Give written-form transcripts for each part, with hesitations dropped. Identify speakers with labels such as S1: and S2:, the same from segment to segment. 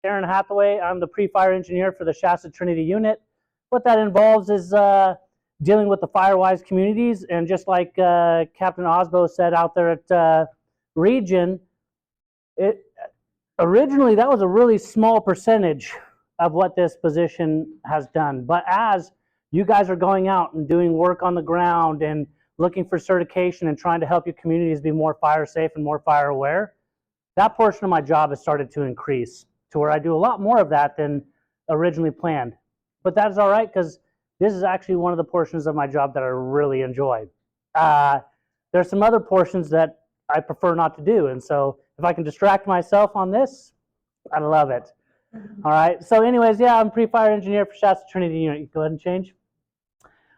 S1: Aaron Hathaway. I'm the pre-fire engineer for the Shasta Trinity unit. What that involves is dealing with the fire-wise communities, and just like Captain Osbo said out there at Region, originally that was a really small percentage of what this position has done. But as you guys are going out and doing work on the ground and looking for certification and trying to help your communities be more fire safe and more fire aware, that portion of my job has started to increase to where I do a lot more of that than originally planned. But that is all right, because this is actually one of the portions of my job that I really enjoy. There's some other portions that I prefer not to do, and so if I can distract myself on this, I love it. All right, so anyways, yeah, I'm pre-fire engineer for Shasta Trinity unit. You go ahead and change.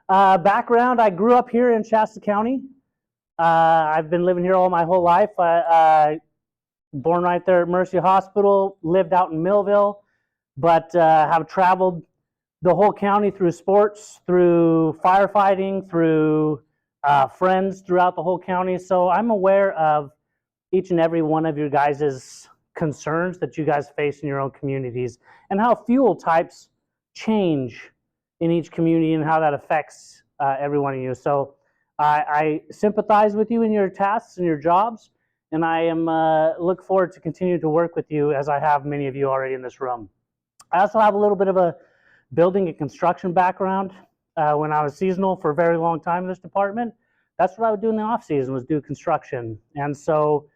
S1: Background, I grew up here in Shasta County. I've been living here all my whole life. Born right there at Mercy Hospital, lived out in Millville, but have traveled the whole county through sports, through firefighting, through friends throughout the whole county. So I'm aware of each and every one of your guys' concerns that you guys face in your own communities, and how fuel types change in each community and how that affects every one of you. So I sympathize with you in your tasks and your jobs, and I am look forward to continue to work with you, as I have many of you already in this room. I also have a little bit of a building and construction background. When I was seasonal for a very long time in this department, that's what I would do in the off season, was do construction. And so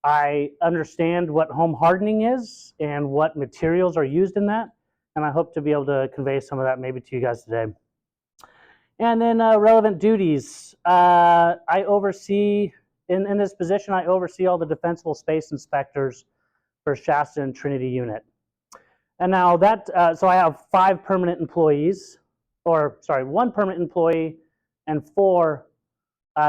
S1: I understand what home hardening is and what materials are used in that, and I hope to be able to convey some of that maybe to you guys today. And then relevant duties. I oversee, in this position, I oversee all the defensible space inspectors for Shasta and Trinity unit. And now that, so I have 5 permanent employees, or sorry, 1 permanent employee and 4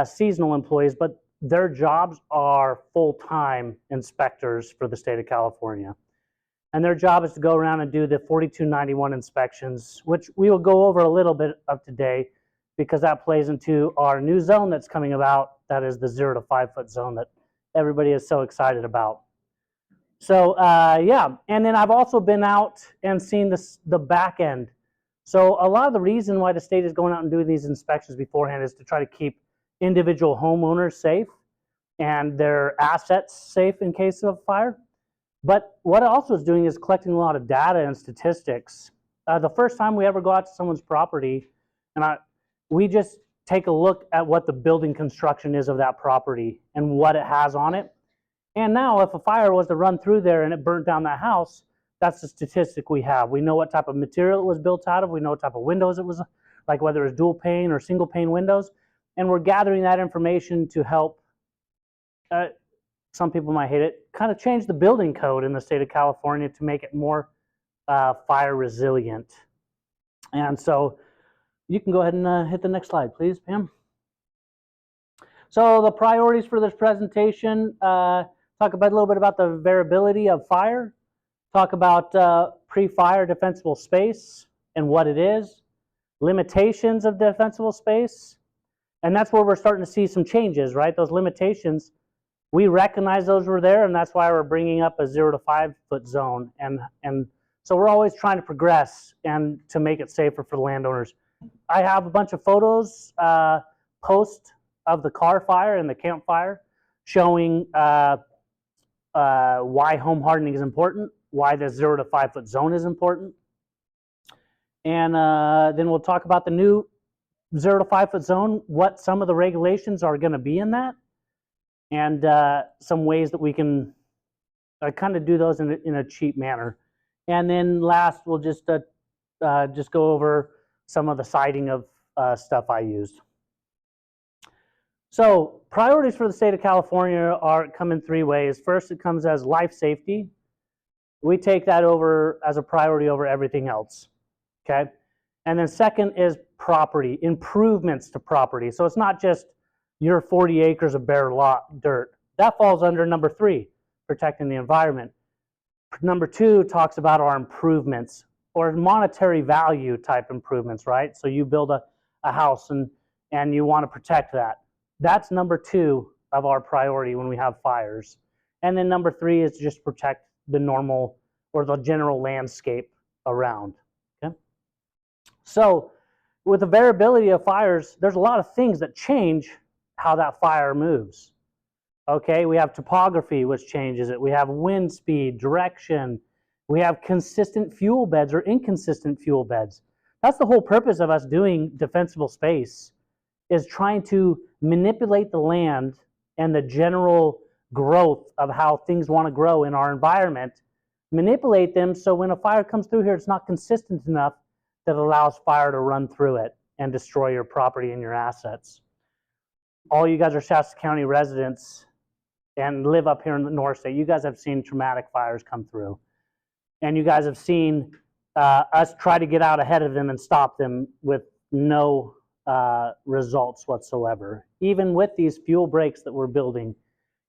S1: seasonal employees, but their jobs are full-time inspectors for the state of California. And their job is to go around and do the 4291 inspections, which we will go over a little bit of today, because that plays into our new zone that's coming about. That is the 0 to 5 foot zone that everybody is so excited about. So yeah, and then I've also been out and seen the back end. So a lot of the reason why the state is going out and doing these inspections beforehand is to try to keep individual homeowners safe and their assets safe in case of fire. But what it also is doing is collecting a lot of data and statistics. The first time we ever go out to someone's property, and we just take a look at what the building construction is of that property and what it has on it. And now if a fire was to run through there and it burnt down that house, that's the statistic we have. We know what type of material it was built out of. We know what type of windows it was, like whether it was dual pane or single pane windows. And we're gathering that information to help, some people might hate it, kind of change the building code in the state of California to make it more fire resilient. And so you can go ahead and hit the next slide, please, Pam. So the priorities for this presentation, talk about a little bit about the variability of fire, talk about pre-fire defensible space and what it is, limitations of defensible space, and that's where we're starting to see some changes, right? Those limitations, we recognize those were there, and that's why we're bringing up a 0 to 5 foot zone, and so we're always trying to progress and to make it safer for the landowners. I have a bunch of photos post of the CalFire and the campfire showing why home hardening is important, why the 0 to 5 foot zone is important. And then we'll talk about the new 0 to 5 foot zone, what some of the regulations are going to be in that, and some ways that we can kind of do those in a cheap manner. And then last, we'll just go over some of the citing of stuff I used. So priorities for the state of California come in 3 ways. First, it comes as life safety. We take that over as a priority over everything else, okay? And then second is property, improvements to property. So it's not just your 40 acres of bare dirt. That falls under number 3, protecting the environment. Number 2 talks about our improvements, or monetary value type improvements, right? So you build a house and you want to protect that. That's number 2 of our priority when we have fires. And then number 3 is just protect the normal or the general landscape around. Okay? So with the variability of fires, there's a lot of things that change how that fire moves. Okay, we have topography, which changes it. We have wind speed, direction. We have consistent fuel beds or inconsistent fuel beds. That's the whole purpose of us doing defensible space, is trying to manipulate the land and the general growth of how things want to grow in our environment, manipulate them so when a fire comes through here, it's not consistent enough that allows fire to run through it and destroy your property and your assets. All you guys are Shasta County residents and live up here in the North State. You guys have seen traumatic fires come through. And you guys have seen us try to get out ahead of them and stop them with no results whatsoever. Even with these fuel breaks that we're building,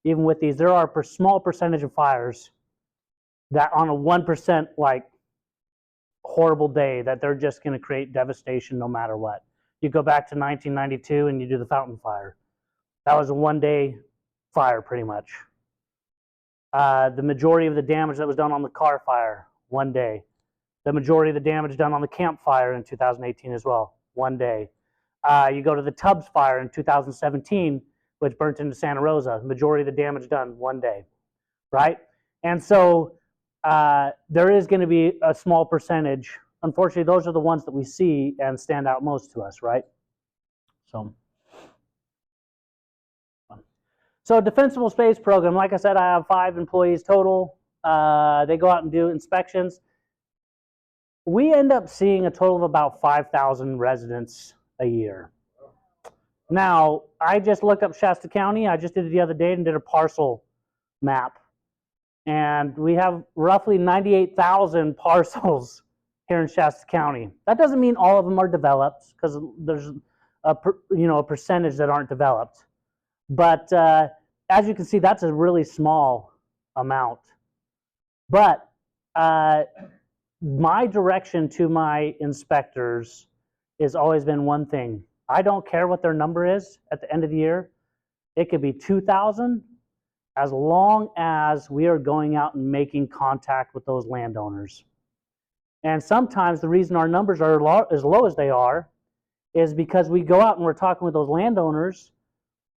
S1: even with these, there are a small percentage of fires that on a 1% like horrible day that they're just going to create devastation no matter what. You go back to 1992 and you do the Fountain Fire. That was a one-day fire pretty much. The majority of the damage that was done on the CalFire, one day. The majority of the damage done on the Camp Fire in 2018 as well, one day. You go to the Tubbs Fire in 2017, which burnt into Santa Rosa. The majority of the damage done, one day, right? And so there is going to be a small percentage. Unfortunately, those are the ones that we see and stand out most to us, right? So Defensible Space Program, like I said, I have 5 employees total. They go out and do inspections. We end up seeing a total of about 5,000 residents a year. Now, I just looked up Shasta County. I just did it the other day and did a parcel map. And we have roughly 98,000 parcels here in Shasta County. That doesn't mean all of them are developed, because there's a percentage that aren't developed. But as you can see, that's a really small amount. But my direction to my inspectors has always been one thing. I don't care what their number is at the end of the year. It could be 2,000, as long as we are going out and making contact with those landowners. And sometimes the reason our numbers are as low as they are is because we go out and we're talking with those landowners,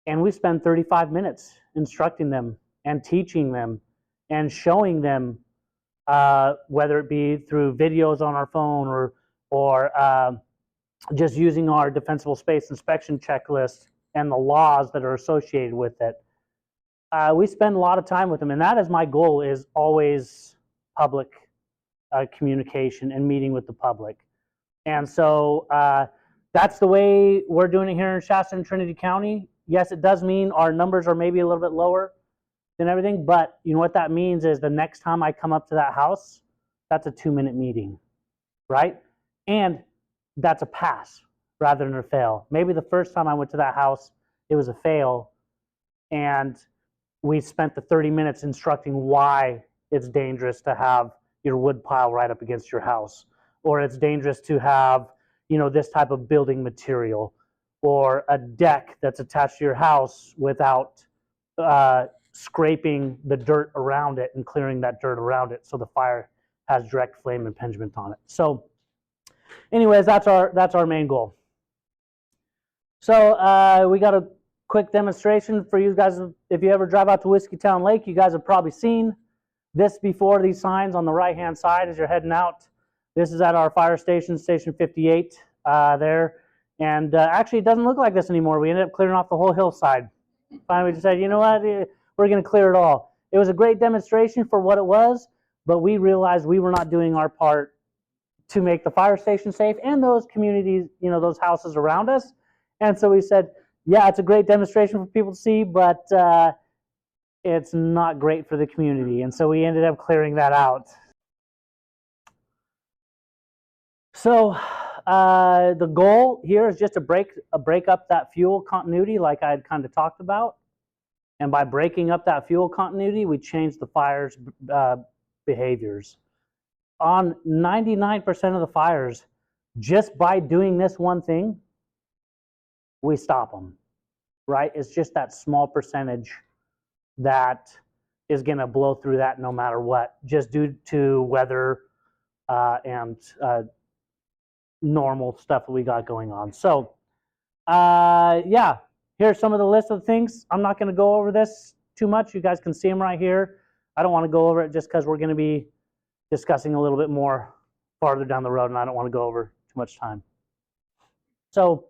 S1: and we spend 35 minutes instructing them and teaching them and showing them, whether it be through videos on our phone or just using our defensible space inspection checklist and the laws that are associated with it. We spend a lot of time with them, and that is my goal, is always public communication and meeting with the public. And so that's the way we're doing it here in Shasta and Trinity County. Yes, it does mean our numbers are maybe a little bit lower than everything, but you know what that means is the next time I come up to that house, that's a 2-minute meeting, right? And that's a pass rather than a fail. Maybe the first time I went to that house, it was a fail, and we spent the 30 minutes instructing why it's dangerous to have your wood pile right up against your house, or it's dangerous to have, this type of building material, or a deck that's attached to your house without scraping the dirt around it and clearing that dirt around it so the fire has direct flame impingement on it. So anyways, that's our main goal. So we got a quick demonstration for you guys. If you ever drive out to Whiskeytown Lake, you guys have probably seen this before, these signs on the right-hand side as you're heading out. This is at our fire station, Station 58 there. And actually, it doesn't look like this anymore. We ended up clearing off the whole hillside. Finally, we decided, you know what, we're going to clear it all. It was a great demonstration for what it was, but we realized we were not doing our part to make the fire station safe and those communities, those houses around us. And so we said, yeah, it's a great demonstration for people to see, but it's not great for the community. And so we ended up clearing that out. So the goal here is just to break up that fuel continuity like I had kind of talked about. And by breaking up that fuel continuity, we change the fire's behaviors. On 99% of the fires, just by doing this one thing, we stop them, right? It's just that small percentage that is going to blow through that no matter what, just due to weather and normal stuff that we got going on. So, yeah, here's some of the list of things. I'm not going to go over this too much. You guys can see them right here. I don't want to go over it just because we're going to be discussing a little bit more farther down the road, and I don't want to go over too much time. So,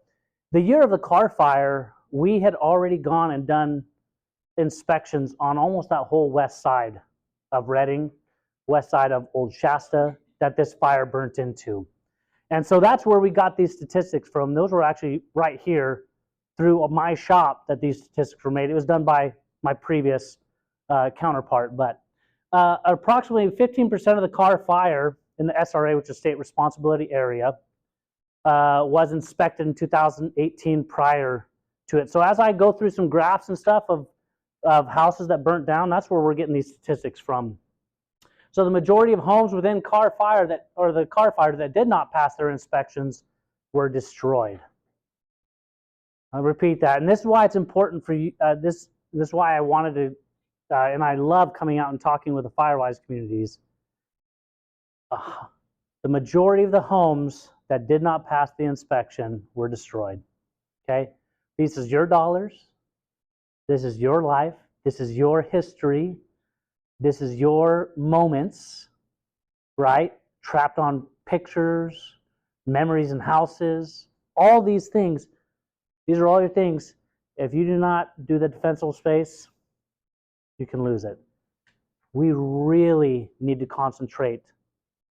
S1: the year of the CalFire, we had already gone and done inspections on almost that whole west side of Redding, west side of Old Shasta, that this fire burnt into. And so that's where we got these statistics from. Those were actually right here through my shop that these statistics were made. It was done by my previous counterpart, but approximately 15% of the CalFire in the SRA, which is State Responsibility Area, was inspected in 2018 prior to it. So as I go through some graphs and stuff of houses that burnt down, that's where we're getting these statistics from. So the majority of homes within CalFire the CalFire that did not pass their inspections were destroyed. I'll repeat that, and this is why it's important for you. This is why I wanted to, and I love coming out and talking with the Firewise communities. The majority of the homes that did not pass the inspection were destroyed. Okay, this is your dollars. This is your life. This is your history. This is your moments, right? Trapped on pictures, memories and houses, all these things. These are all your things. If you do not do the defensible space, you can lose it. We really need to concentrate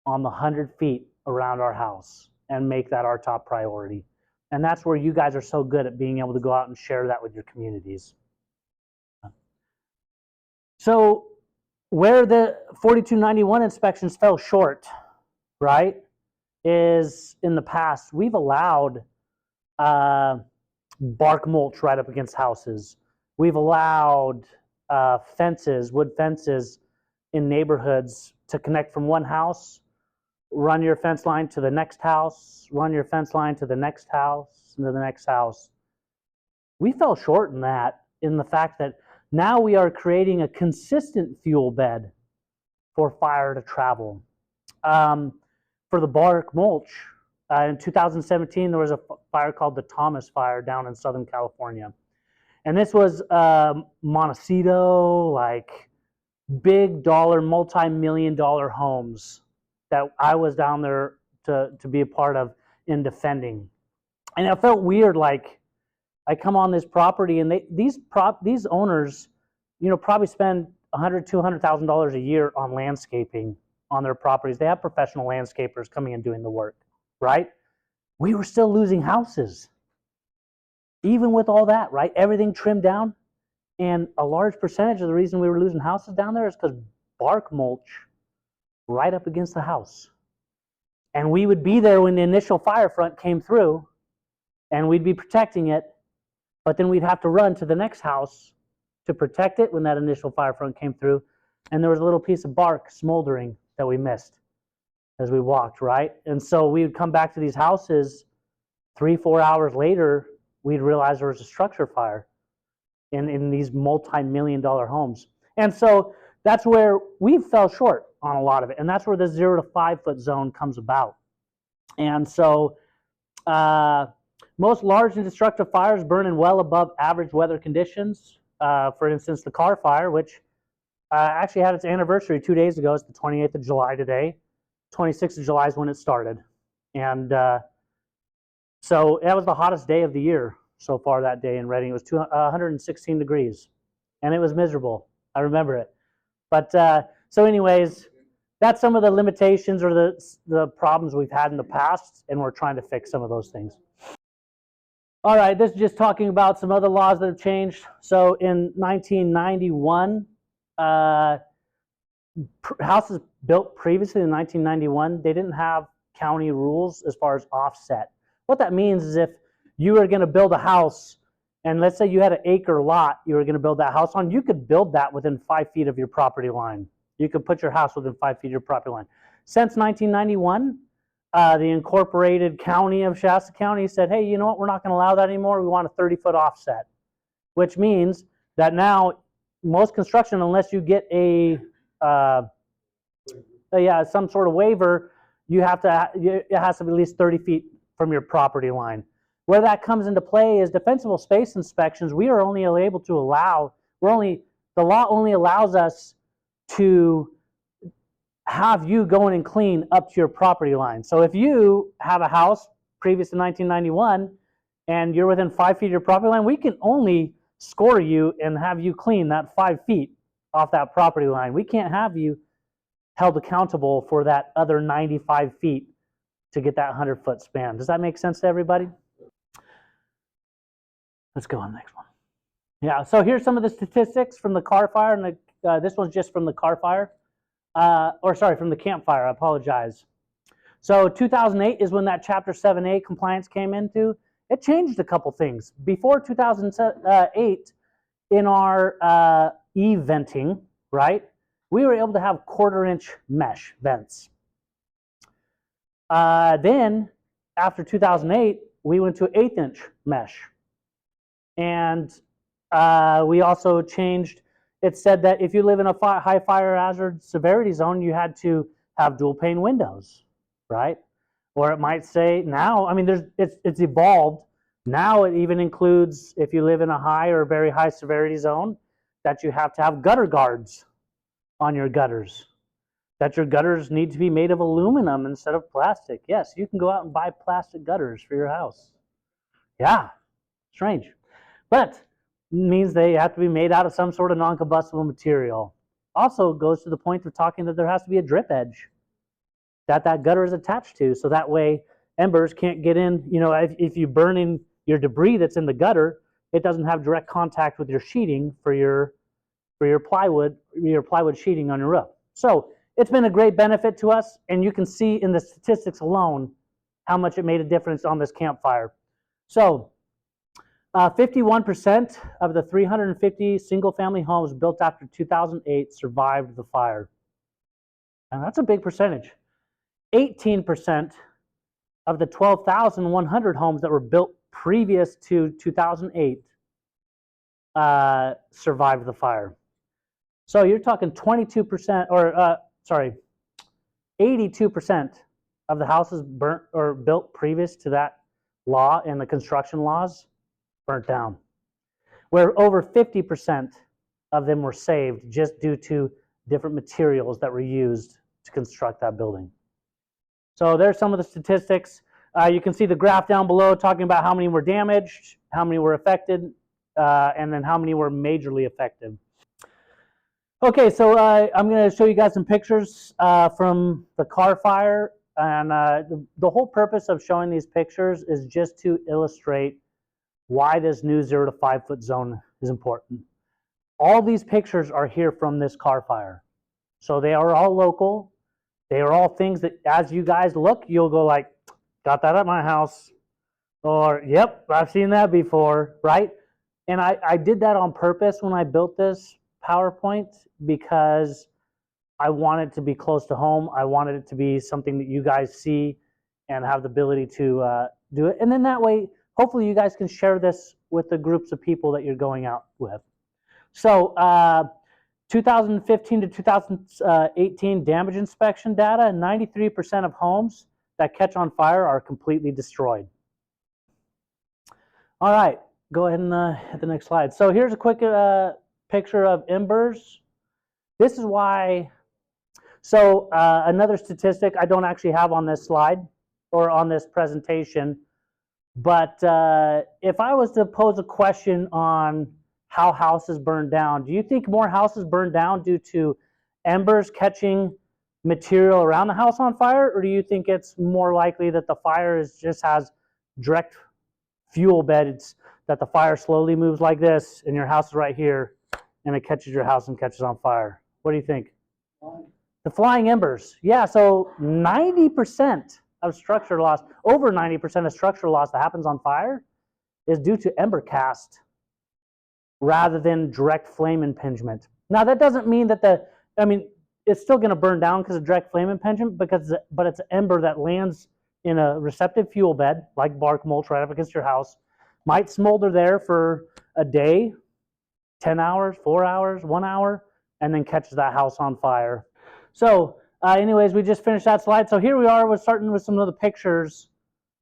S1: on the 100 feet around our house and make that our top priority. And that's where you guys are so good at being able to go out and share that with your communities. So where the 4291 inspections fell short, right, is in the past, we've allowed bark mulch right up against houses. We've allowed fences, wood fences in neighborhoods to connect from one house, run your fence line to the next house, run your fence line to the next house, and to the next house. We fell short in that, in the fact that now we are creating a consistent fuel bed for fire to travel. For the bark mulch, in 2017, there was a fire called the Thomas Fire down in Southern California. And this was Montecito, like big dollar, multi-million-dollar homes that I was down there to be a part of in defending. And it felt weird, like I come on this property and these owners, probably spend $100,000, $200,000 a year on landscaping on their properties. They have professional landscapers coming and doing the work, right? We were still losing houses. Even with all that, right? Everything trimmed down. And a large percentage of the reason we were losing houses down there is because bark mulch right up against the house. And we would be there when the initial fire front came through, and we'd be protecting it, but then we'd have to run to the next house to protect it when that initial fire front came through, and there was a little piece of bark smoldering that we missed as we walked, right? And so we would come back to these houses 3-4 hours later, we'd realize there was a structure fire in these multi-million-dollar homes. And so that's where we fell short on a lot of it, and that's where the 0 to 5 foot zone comes about. And so most large and destructive fires burn in well above average weather conditions. For instance, the CalFire, which actually had its anniversary 2 days ago. It's the 28th of July today. 26th of July is when it started. And so that was the hottest day of the year so far that day in Redding. It was 116 degrees, and it was miserable. I remember it. But so anyways, that's some of the limitations or the problems we've had in the past, and we're trying to fix some of those things. All right, this is just talking about some other laws that have changed. So in 1991, houses built previously in 1991, they didn't have county rules as far as offset. What that means is if you were going to build a house, and let's say you had an acre lot you were going to build that house on, you could build that within 5 feet of your property line. You could put your house within 5 feet of your property line. Since 1991, the incorporated county of Shasta County said, hey, you know what, we're not going to allow that anymore. We want a 30-foot offset, which means that now most construction, unless you get some sort of waiver, it has to be at least 30 feet from your property line. Where that comes into play is defensible space inspections. We are only able to allow, the law only allows us to have you go in and clean up to your property line. So if you have a house previous to 1991 and you're within 5 feet of your property line, we can only score you and have you clean that 5 feet off that property line. We can't have you held accountable for that other 95 feet to get that 100-foot span. Does that make sense to everybody? Let's go on the next one. Yeah, so here's some of the statistics from the CalFire, and this one's just from the CalFire, from the CalFire, I apologize. So 2008 is when that Chapter 7A compliance came into. It changed a couple things. Before 2008, in our e-venting, right, we were able to have 1/4-inch mesh vents. Then, after 2008, we went to 1/8-inch mesh. And we also changed, it said that if you live in a high fire hazard severity zone, you had to have dual pane windows, right? Or it might say now, I mean, it's evolved. Now it even includes, if you live in a high or very high severity zone, that you have to have gutter guards on your gutters. That your gutters need to be made of aluminum instead of plastic. Yes, you can go out and buy plastic gutters for your house. Yeah, strange. But it means they have to be made out of some sort of non-combustible material. Also goes to the point of talking that there has to be a drip edge that gutter is attached to, so that way embers can't get in. You know, if you burn in your debris that's in the gutter, it doesn't have direct contact with your sheeting for your plywood sheeting on your roof. So it's been a great benefit to us, and you can see in the statistics alone how much it made a difference on this CalFire. So 51% of the 350 single-family homes built after 2008 survived the fire. And that's a big percentage. 18% of the 12,100 homes that were built previous to 2008 survived the fire. So you're talking 22%, 82% of the houses burnt or built previous to that law and the construction laws burnt down, where over 50% of them were saved just due to different materials that were used to construct that building. So there's some of the statistics. You can see the graph down below talking about how many were damaged, how many were affected, and then how many were majorly affected. Okay, so I'm going to show you guys some pictures from the CalFire, and the whole purpose of showing these pictures is just to illustrate why this new 0 to 5 foot zone is important. All these pictures are here from this CalFire, so they are all local. They are all things that, as you guys look, you'll go like, got that at my house, or yep, I've seen that before, right? And I did that on purpose when I built this PowerPoint, because I wanted it to be close to home. I wanted it to be something that you guys see and have the ability to do it. And then that way, hopefully you guys can share this with the groups of people that you're going out with. So 2015 to 2018 damage inspection data, 93% of homes that catch on fire are completely destroyed. All right, go ahead and hit the next slide. So here's a quick picture of embers. This is why, so another statistic I don't actually have on this slide or on this presentation, but if I was to pose a question on how houses burn down, do you think more houses burn down due to embers catching material around the house on fire, or do you think it's more likely that the fire just has direct fuel beds, that the fire slowly moves like this and your house is right here and it catches your house and catches on fire? What do you think? The flying embers. Yeah, so 90% of structure loss, over 90% of structural loss that happens on fire is due to ember cast rather than direct flame impingement. Now that doesn't mean that it's still going to burn down because of direct flame impingement, but it's an ember that lands in a receptive fuel bed, like bark mulch right up against your house, might smolder there for a day, 10 hours, 4 hours, 1 hour, and then catches that house on fire. So anyways, we just finished that slide. So here we are, we're starting with some of the pictures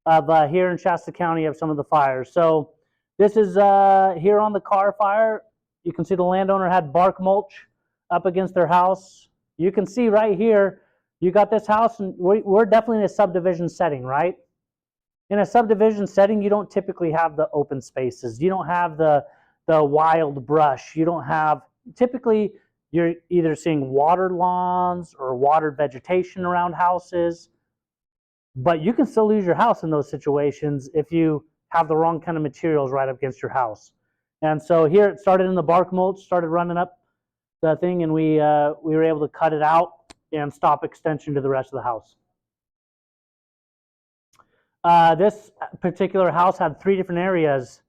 S1: of here in Shasta County of some of the fires. So this is here on the CalFire. You can see the landowner had bark mulch up against their house. You can see right here, you got this house, and we're definitely in a subdivision setting, right? In a subdivision setting, you don't typically have the open spaces. You don't have the wild brush. You don't have, typically, you're either seeing watered lawns or watered vegetation around houses, but you can still lose your house in those situations if you have the wrong kind of materials right up against your house. And so here it started in the bark mulch, started running up the thing, and we were able to cut it out and stop extension to the rest of the house. This particular house had 3 different areas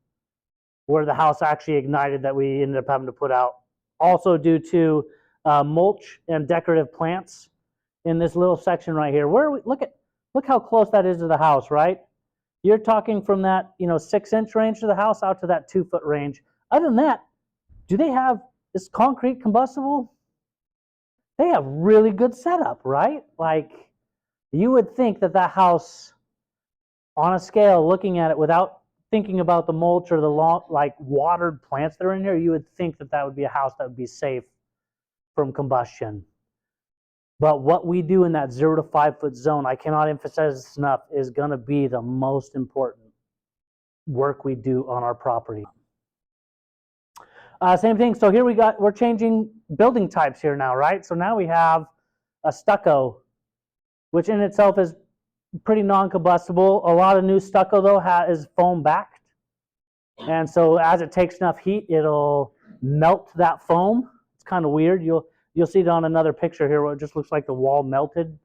S1: where the house actually ignited that we ended up having to put out. Also due to mulch and decorative plants in this little section right here. Look how close that is to the house, right? You're talking from that 6-inch range to the house out to that 2-foot range. Other than that, do they have this concrete combustible? They have really good setup, right? Like, you would think that that house, on a scale, looking at it without thinking about the mulch or the watered plants that are in here, you would think that that would be a house that would be safe from combustion. But what we do in that 0 to 5 foot zone, I cannot emphasize this enough, is going to be the most important work we do on our property. Same thing. So here we're changing building types here now, right? So now we have a stucco, which in itself is pretty non-combustible. A lot of new stucco though is foam backed, and so as it takes enough heat, it'll melt that foam. It's kind of weird. You'll see it on another picture here where it just looks like the wall melted,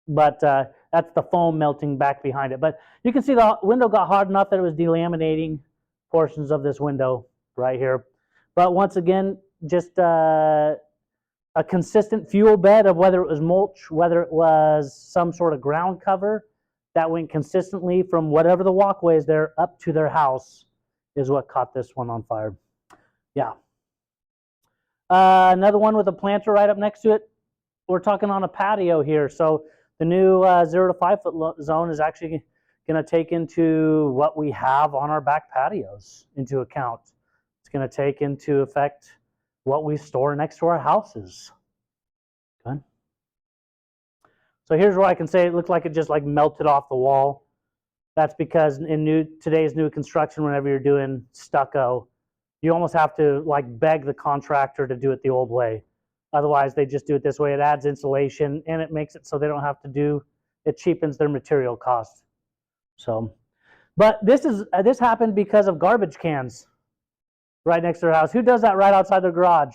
S1: but that's the foam melting back behind it. But you can see the window got hard enough that it was delaminating portions of this window right here. But once again, just a consistent fuel bed of whether it was mulch, whether it was some sort of ground cover that went consistently from whatever the walkway is there up to their house is what caught this one on fire. Yeah. Another one with a planter right up next to it. We're talking on a patio here. So the new 0 to 5 foot zone is actually going to take into what we have on our back patios into account. It's going to take into effect what we store next to our houses. Good. So here's where I can say it looked like it just like melted off the wall. That's because in today's new construction, whenever you're doing stucco, you almost have to like beg the contractor to do it the old way. Otherwise, they just do it this way. It adds insulation and it makes it so they don't have to do, it cheapens their material cost. So, but this happened because of garbage cans right next to their house. Who does that right outside their garage?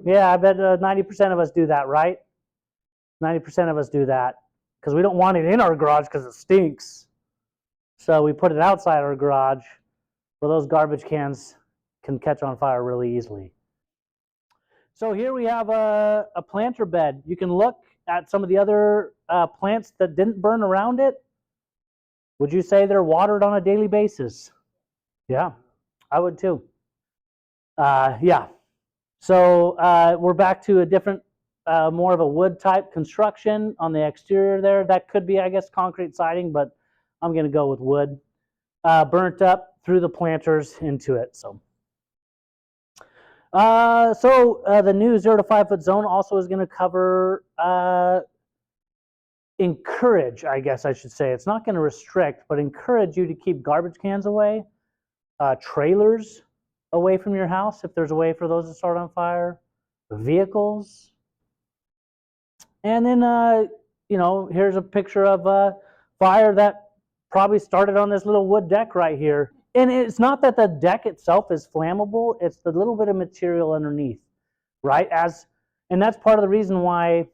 S1: Yeah, I bet 90% of us do that, right? 90% of us do that because we don't want it in our garage because it stinks. So we put it outside our garage. Well, those garbage cans can catch on fire really easily. So here we have a planter bed. You can look at some of the other plants that didn't burn around it. Would you say they're watered on a daily basis? Yeah, I would too. Yeah. So we're back to a different, more of a wood type construction on the exterior there. That could be, I guess, concrete siding, but I'm going to go with wood. Burnt up through the planters into it. So the new 0 to 5 foot zone also is going to cover, encourage, I guess I should say. It's not going to restrict, but encourage you to keep garbage cans away, trailers away from your house if there's a way for those to start on fire, vehicles. And then, here's a picture of a fire that probably started on this little wood deck right here. And it's not that the deck itself is flammable, it's the little bit of material underneath, right? And that's part of the reason why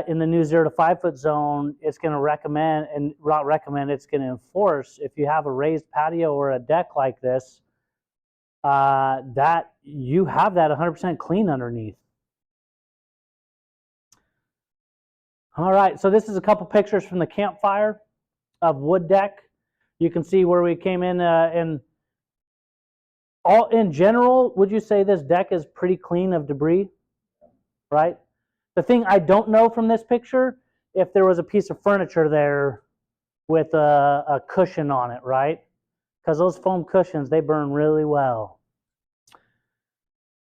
S1: in the new 0 to 5 foot zone, it's going to recommend, and not recommend, it's going to enforce, if you have a raised patio or a deck like this, that you have that 100% clean underneath. All right, so this is a couple pictures from the CalFire of wood deck. You can see where we came in and all in general, would you say this deck is pretty clean of debris? Right? The thing I don't know from this picture, if there was a piece of furniture there with a cushion on it, right? Because those foam cushions, they burn really well.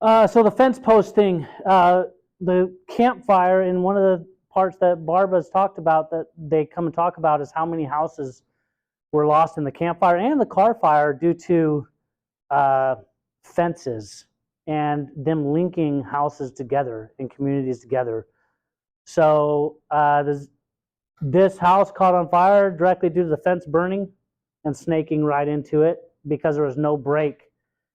S1: So the fence posting, the campfire, in one of the parts that Barbara's talked about that they come and talk about is how many houses were lost in the campfire and the CalFire due to fences and them linking houses together and communities together. So this house caught on fire directly due to the fence burning and snaking right into it because there was no break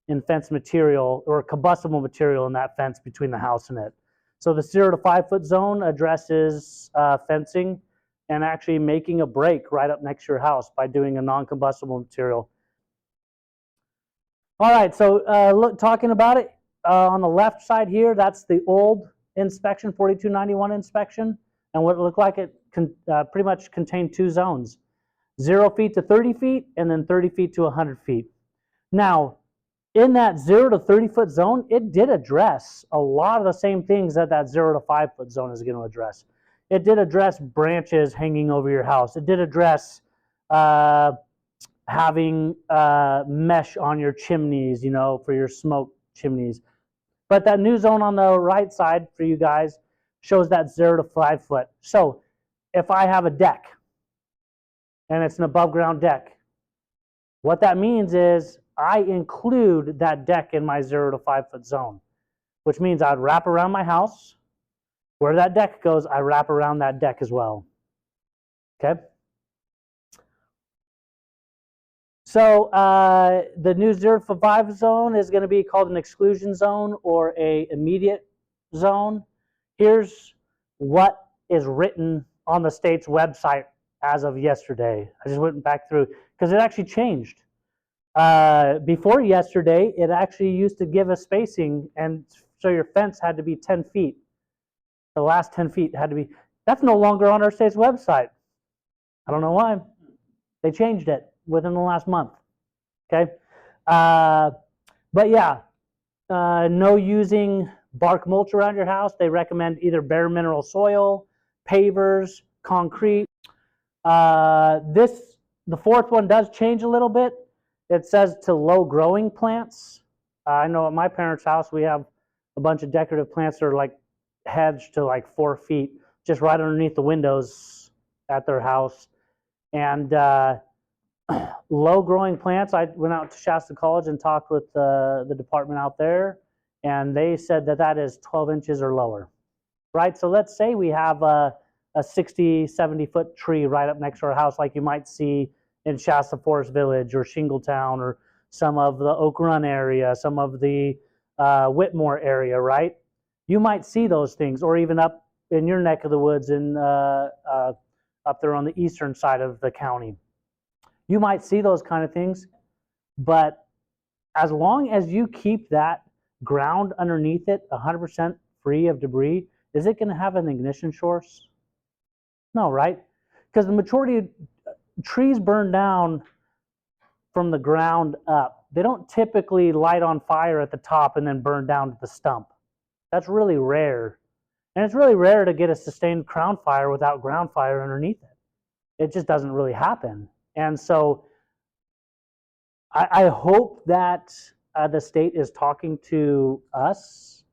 S1: in fence material or combustible material in that fence between the house and it. So the 0 to 5 foot zone addresses fencing and actually making a break right up next to your house by doing a non-combustible material. All right, so look, talking about it, on the left side here, that's the old inspection, 4291 inspection, and what it looked like, it pretty much contained 2 zones, 0 feet to 30 feet, and then 30 feet to 100 feet. Now, in that 0 to 30 foot zone, it did address a lot of the same things that that 0 to 5 foot zone is going to address. It did address branches hanging over your house. It did address having mesh on your chimneys, you know, for your smoke chimneys. But that new zone on the right side for you guys shows that 0 to 5 foot. So if I have a deck and it's an above ground deck, what that means is I include that deck in my 0 to 5 foot zone, which means I'd wrap around my house. Where that deck goes, I wrap around that deck as well. Okay? So the new 0 to 5 zone is going to be called an exclusion zone or a immediate zone. Here's what is written on the state's website as of yesterday. I just went back through because it actually changed. Before yesterday, it actually used to give a spacing, and so your fence had to be 10 feet. The last 10 feet had to be, that's no longer on our state's website. I don't know why. They changed it within the last month. Okay? But yeah, no using bark mulch around your house. They recommend either bare mineral soil, pavers, concrete. The fourth one does change a little bit. It says to low growing plants. I know at my parents' house we have a bunch of decorative plants that are like hedged to like 4 feet, just right underneath the windows at their house. And low growing plants, I went out to Shasta College and talked with the department out there, and they said that that is 12 inches or lower, right? So let's say we have a 60, 70 foot tree right up next to our house, like you might see in Shasta Forest Village or Shingletown or some of the Oak Run area, some of the Whitmore area, right? You might see those things, or even up in your neck of the woods in up there on the eastern side of the county. You might see those kind of things, but as long as you keep that ground underneath it 100% free of debris, is it going to have an ignition source? No, right? Because the majority of trees burn down from the ground up. They don't typically light on fire at the top and then burn down to the stump. That's really rare. And it's really rare to get a sustained crown fire without ground fire underneath it. It just doesn't really happen. And so I hope that the state is talking to us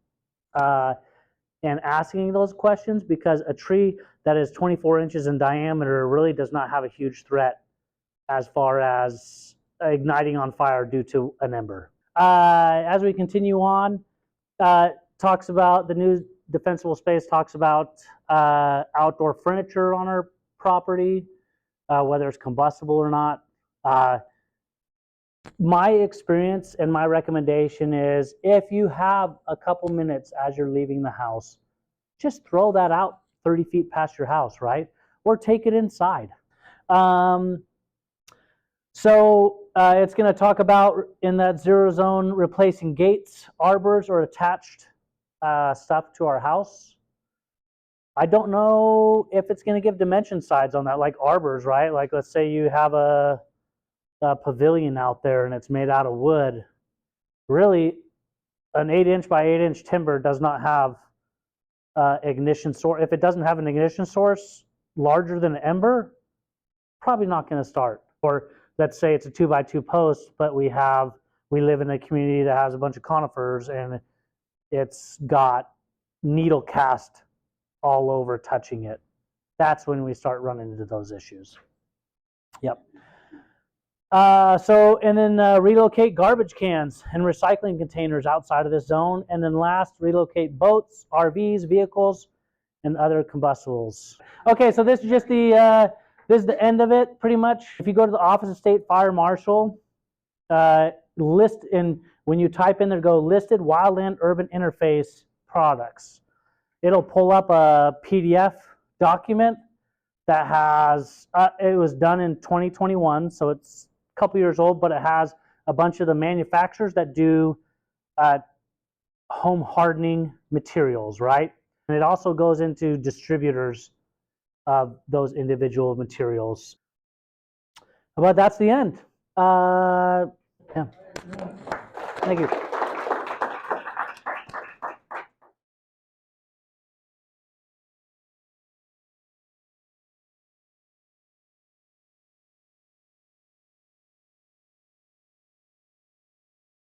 S1: and asking those questions, because a tree that is 24 inches in diameter really does not have a huge threat as far as igniting on fire due to an ember. As we continue on, talks about the new defensible space, talks about outdoor furniture on our property, whether it's combustible or not. My experience and my recommendation is, if you have a couple minutes as you're leaving the house, just throw that out 30 feet past your house, right? Or take it inside. It's going to talk about, in that 0 zone, replacing gates, arbors, or attached stuff to our house. I don't know if it's going to give dimension sides on that, like arbors, right? Like, let's say you have a pavilion out there and it's made out of wood. really an 8-inch by 8-inch timber does not have ignition source. If it doesn't have an ignition source larger than an ember, probably not going to start. Or let's say it's a 2x2 post, but we live in a community that has a bunch of conifers and it's got needle cast all over touching it. That's when we start running into those issues. Yep. And then relocate garbage cans and recycling containers outside of this zone. And then last, relocate boats, RVs, vehicles, and other combustibles. Okay, so this is just the this is the end of it, pretty much. If you go to the Office of State Fire Marshal, when you type in there, go listed wildland urban interface products. It'll pull up a PDF document that has, it was done in 2021, so it's a couple years old, but it has a bunch of the manufacturers that do home hardening materials, right? And it also goes into distributors of those individual materials. But that's the end. Yeah. Thank you.